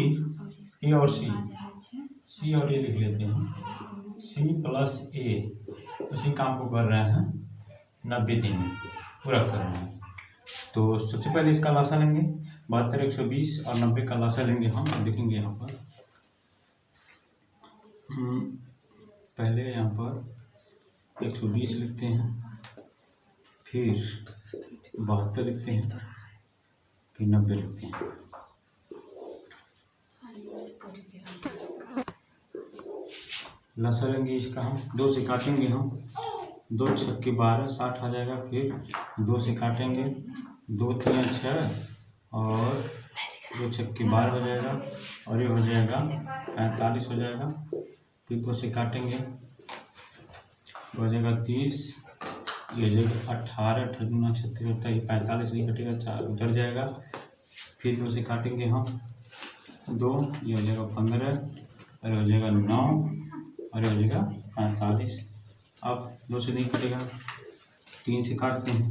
ए और सी और ए लिख लेते हैं, सी प्लस ए उसी काम को कर रहे हैं 90 दिन में पूरा कर रहे हैं। तो सबसे पहले इसका लासा लेंगे, 72, 120 और 90 का लासा लेंगे हम। देखेंगे यहाँ पर पहले यहाँ पर 120 लिखते हैं, फिर 72 लिखते हैं, फिर 90 लिखते हैं। लासा लेंगे इसका हम, 2 से काटेंगे हम, 2 छक्के 12 60 आ जाएगा, फिर 2 से काटेंगे, 2 3 6 और 2 छक्के 12 हो जाएगा, और ये हो जाएगा 45 हो जाएगा, फिर 2 से काटेंगे, हो जाएगा 30, ये हो जाएगा 18 18 दूना 36 होता है, 45 नहीं कटेगा, 4 उधर जाएगा, फिर 2 से काटेंगे हम 2, ये हो जाएगा 15, और हो जाएगा 9, और हो जाएगा 45। अब 2 से नहीं कटेगा, 3 से काटते हैं,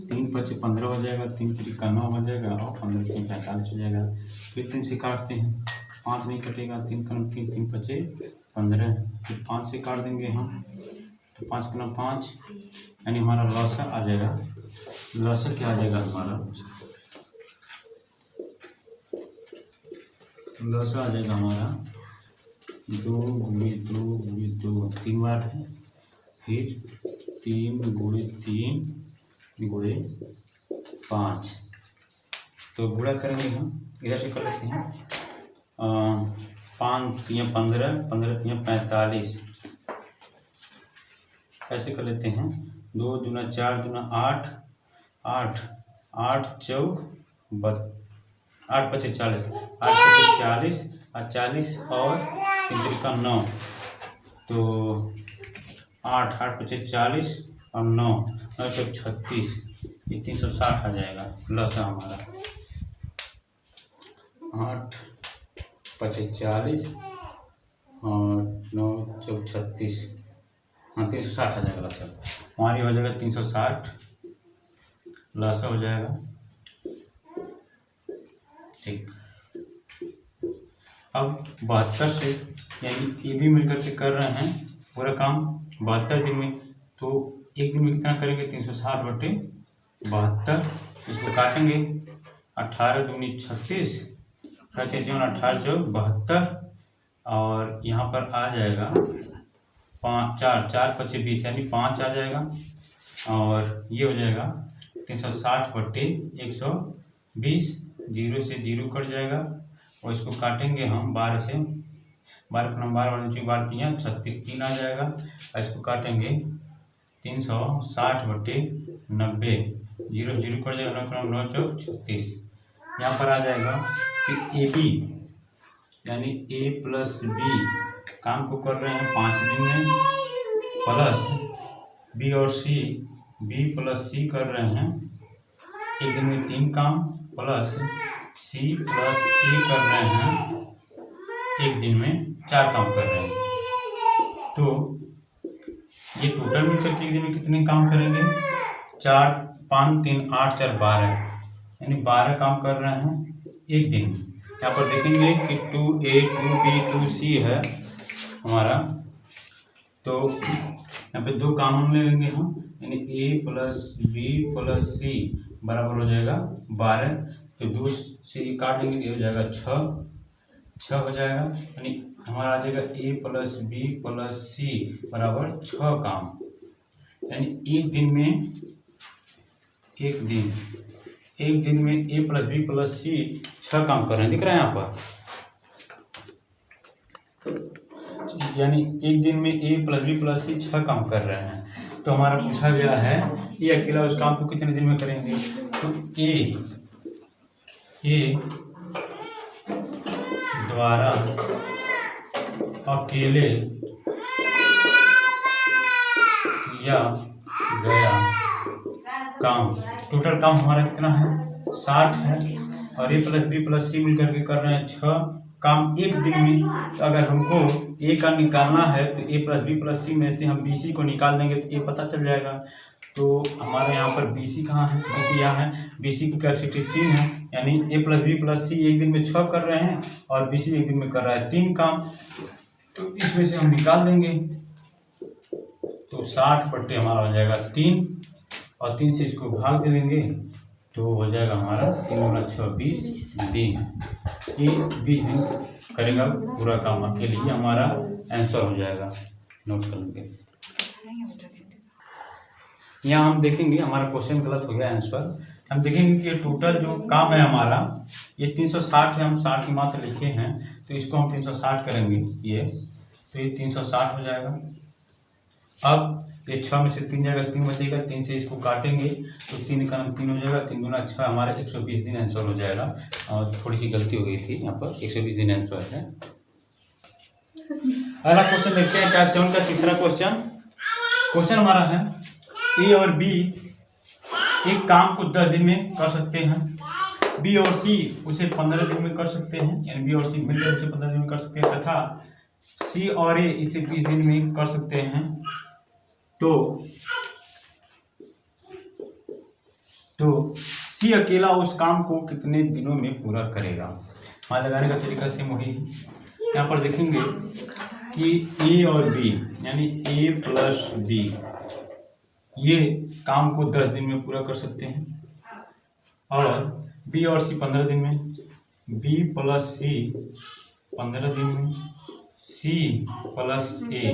3 5 15 हो जाएगा, 3 3 9 हो जाएगा, और 15 3 45 हो जाएगा। फिर 3 से काटते हैं, 5 नहीं कटेगा, 3 3 3 5 15, फिर 5 से काट देंगे हम, तो 5 5, यानी हमारा लॉसा आ जाएगा। लॉसा क्या आ जाएगा हमारा, लॉसा आ जाएगा हमारा 2 × 2 × 2 3 बार है, फिर 3 × 3 × 5। तो गुणा करेंगे हम, इधर से कर लेते हैं, 5 3 15, 15 3 45, ऐसे कर लेते हैं। 2 दूना 4 दूना 8 8 8 चौक 8 5 40, 8 5 40 और 40 और 3 का 9, तो 8 8 5 40 और 9 9 चौक 36, ये 360 आ जाएगा लॉसा हमारा। 8 5 40 और 9 चौक 36, हाँ 360 आ जाएगा लॉसा हमारी, हो जाएगा 360 लॉसा हो जाएगा। ठीक, अब 72 से, यानी ये भी मिलकर के कर रहे हैं पूरा काम 72 दिन में, तो एक दिन में कितना करेंगे 360 बटे 72, इसको काटेंगे, 18 दूनी 36, 18 चौक 72, और यहाँ पर आ जाएगा 5 4 4 5 20, यानी 5 आ जाएगा, और ये हो जाएगा 360 बटे 120, 0 से 0 कट जाएगा, और इसको काटेंगे हम 12 से, 12 को 12 12 3 36, 3 आ जाएगा, और इसको काटेंगे 360 बटे 90, 0 0 कट जाएगा, 9 चौक 36। यहाँ पर आ जाएगा कि ए बी यानी ए प्लस बी काम को कर रहे हैं 5 दिन में, प्लस बी और सी बी प्लस सी कर रहे हैं एक दिन में 3 काम, प्लस सी प्लस ए कर रहे हैं एक दिन में 4 काम कर रहे हैं। तो ये टोटल मिलकर के एक दिन में कितने काम करेंगे, 4 5 3 8 4 12, यानी 12 काम कर रहे हैं एक दिन में। यहाँ पर देखेंगे कि 2A 2B 2C है हमारा, तो यहाँ पे 2 काम ले लेंगे हम, यानी A plus B plus C बराबर हो जाएगा 12, तो 2 से काट लेंगे, ये हो जाएगा 6 हो जाएगा, यानी हमारा आ जाएगा A plus B plus C बराबर 6 काम, यानी एक दिन में ए प्लस बी प्लस सी 6 काम कर रहे हैं, दिख रहा है यहाँ पर। यानी एक दिन में ए प्लस बी प्लस सी 6 काम कर रहे हैं। तो हमारा पूछा गया है ये अकेला उस काम को कितने दिन में करेंगे। तो ए द्वारा अकेले किया गया काम, टोटल काम हमारा कितना है 60 है। और ए प्लस बी प्लस सी मिलकर के कर रहे हैं 6 काम एक दिन में। तो अगर हमको ए का निकालना है तो ए प्लस बी प्लस सी में से हम बी सी को निकाल देंगे तो ए पता चल जाएगा। तो हमारे यहाँ पर बी सी कहाँ है, बी सी यहाँ है। बी सी की कैपेसिटी 3 है, यानी ए प्लस बी प्लस सी एक दिन में 6 कर रहे हैं और बी सी एक दिन में कर रहा है 3 काम। तो इसमें से हम निकाल देंगे तो 60 बट्टे हमारा हो जाएगा 3 और 3 से इसको भाग दे देंगे तो हो जाएगा हमारा 3 गुना 6 20 दिन। ये 20 दिन करेगा पूरा काम अकेले, ये हमारा आंसर हो जाएगा। नोट कर लेंगे। यहाँ हम देखेंगे हमारा क्वेश्चन गलत हो गया आंसर। हम देखेंगे कि टोटल जो काम है हमारा ये 360 है, हम 60 की मात्र लिखे हैं तो इसको हम 360 करेंगे ये, तो ये 360 हो जाएगा। अब ये 6 में से 3 जाएगा, 3 बचेगा, 3 से इसको काटेंगे तो 3 का 3 हो जाएगा, 3 गुना 6 हमारा 120 दिन आंसर हो जाएगा। और थोड़ी सी गलती हो गई थी यहाँ पर, 120 दिन आंसर है। अगला क्वेश्चन देखते हैं टाइप 7 का तीसरा क्वेश्चन हमारा है ए और बी एक काम को 10 दिन में कर सकते हैं, बी और सी उसे 15 दिन में कर सकते हैं, यानी बी और सी मिलकर उसे 15 दिन में कर सकते हैं, तथा सी और ए इसे 30 दिन में कर सकते हैं। तो सी अकेला उस काम को कितने दिनों में पूरा करेगा। मान लगाने का तरीका सेम वही है। यहाँ पर देखेंगे कि ए और बी यानी ए प्लस बी ये काम को 10 दिन में पूरा कर सकते हैं और बी और सी 15 दिन में, बी प्लस सी 15 दिन में, सी प्लस ए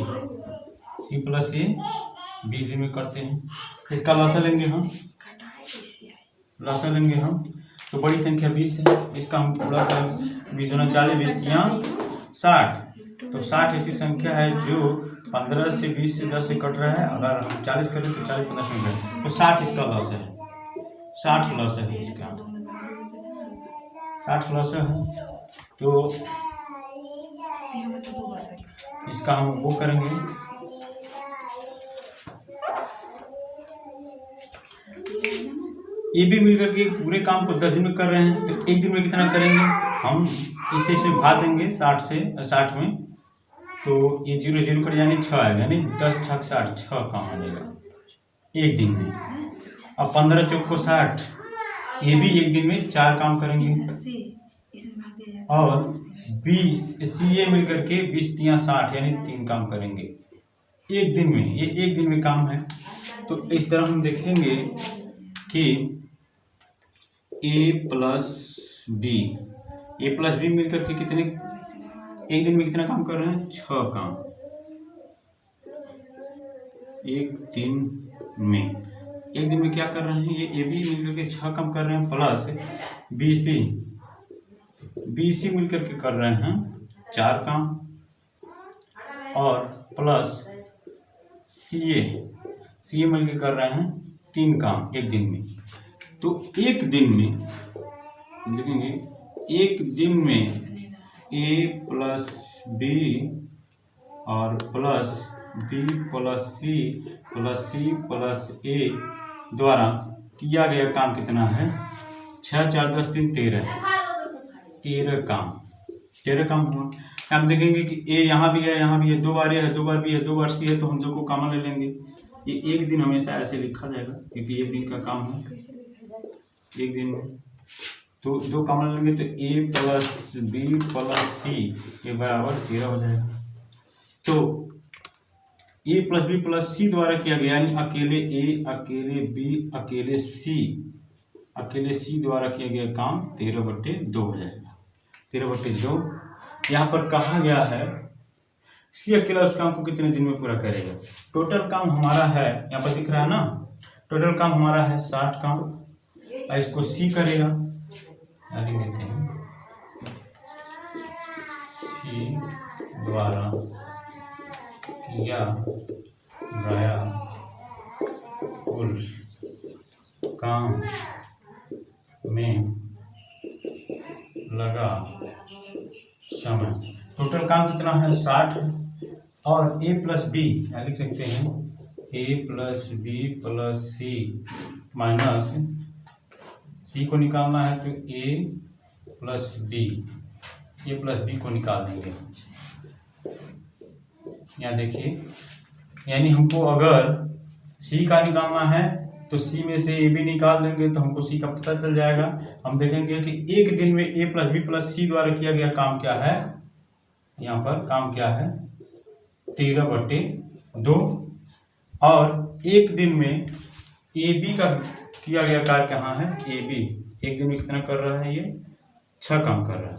20 दिन में करते हैं। इसका लसा लेंगे हम तो बड़ी संख्या 20 है, इसका हम पूरा करेंगे। 20 दूना 40, 20 यहाँ 60। तो 60 ऐसी संख्या है जो 15 से 20 से 10 से कट रहा है। अगर हम 40 करें तो 40 15 से कट, तो 60 इसका लॉस है, 60 लॉस है इसका, 60 लॉस है। तो इसका हम वो करेंगे, ये भी मिलकर के पूरे काम को 10 दिन में कर रहे हैं तो एक दिन में कितना करेंगे, हम इसे इसमें भाग देंगे 60 में, तो ये 0 0 कट यानी 6 आएगा, यानी 10 6 60 6 काम आ जाएगा एक दिन में। अब 15 चौक को 60, ये भी एक दिन में 4 काम करेंगे और 20 सी ए मिल करके 20 3 60 यानी 3 काम करेंगे एक दिन में। ये एक दिन में काम है। तो इस तरह हम देखेंगे कि ए प्लस बी मिल करके कितने एक दिन में कितना काम कर रहे हैं, 6 काम एक दिन में क्या कर रहे हैं, ये ए बी मिल करके 6 काम कर रहे हैं, प्लस बी सी मिल करके कर रहे हैं 4 काम और प्लस सी ए मिल के कर रहे हैं 3 काम एक दिन में। तो एक दिन में देखेंगे, एक दिन में ए प्लस बी और plus B plus C plus A द्वारा किया गया काम कितना है, 6 4 10 3 13 काम हुआ। हम देखेंगे कि ए यहाँ भी है 2 बार, है 2 बार भी है 2 बार सी है, तो हम 2 को कॉमन ले लेंगे। ये एक दिन हमेशा ऐसे लिखा जाएगा क्योंकि एक दिन का काम है एक दिन में, तो 2 कॉमन लेंगे तो ए प्लस बी प्लस सी ये बराबर 13 हो जाएगा। तो ए प्लस बी प्लस सी द्वारा किया गया, यानी अकेले ए अकेले बी अकेले सी द्वारा किया गया काम 13/2 हो जाएगा। 13/2 यहाँ पर कहा गया है सी अकेला उस काम को कितने दिन में पूरा करेगा। टोटल काम हमारा है, यहाँ पर दिख रहा है ना, टोटल काम हमारा है 60 काम, और इसको सी करेगा, लिख देते हैं सी द्वारा किया गया कुल काम में लगा समय। टोटल काम कितना है 60, और ए प्लस बी लिख सकते हैं ए प्लस बी प्लस सी माइनस सी को निकालना है तो ए प्लस बी को निकाल देंगे। यहाँ देखिए, यानी हमको अगर सी का निकालना है तो सी में से ए बी निकाल देंगे तो हमको सी का पता चल जाएगा। हम देखेंगे कि एक दिन में ए प्लस बी प्लस सी द्वारा किया गया काम क्या है। यहाँ पर काम क्या है 13/2, और एक दिन में ए बी का किया गया कार्य कहाँ है, ए बी एक दिन में कितना कर रहा है, ये 6 काम कर रहा है।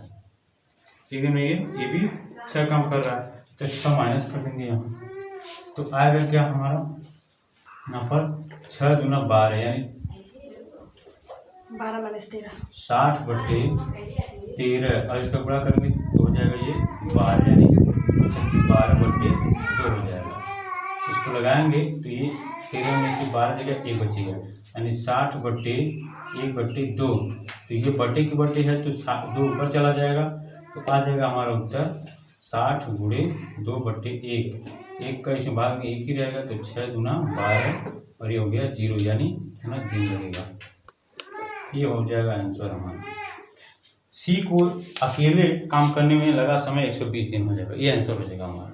एक दिन में ये ए बी 6 काम कर रहा है, तो 6 माइनस कर देंगे यहाँ, तो आएगा क्या हमारा यहाँ पर 6 दूना 12, यानी 12 माइनस 13 60/13, और इसका गुणा करेंगे तो हो जाएगा ये 12, यानी 12/2 हो जाएगा। इसको लगाएंगे तो ये 13 में से 12 जगह 1 बचेगा, यानी 60/1/2, तो ये बटे की बटे है तो 2 ऊपर चला जाएगा, तो आ जाएगा हमारा उत्तर 60 × 2/1। एक का इसमें भाग में एक ही रहेगा, तो 6 दूना 12, और ये हो गया 0, यानी इतना दिन लगेगा। ये हो जाएगा आंसर हमारा। सी को अकेले काम करने में लगा समय 120 दिन हो जाएगा, ये आंसर हो जाएगा हमारा।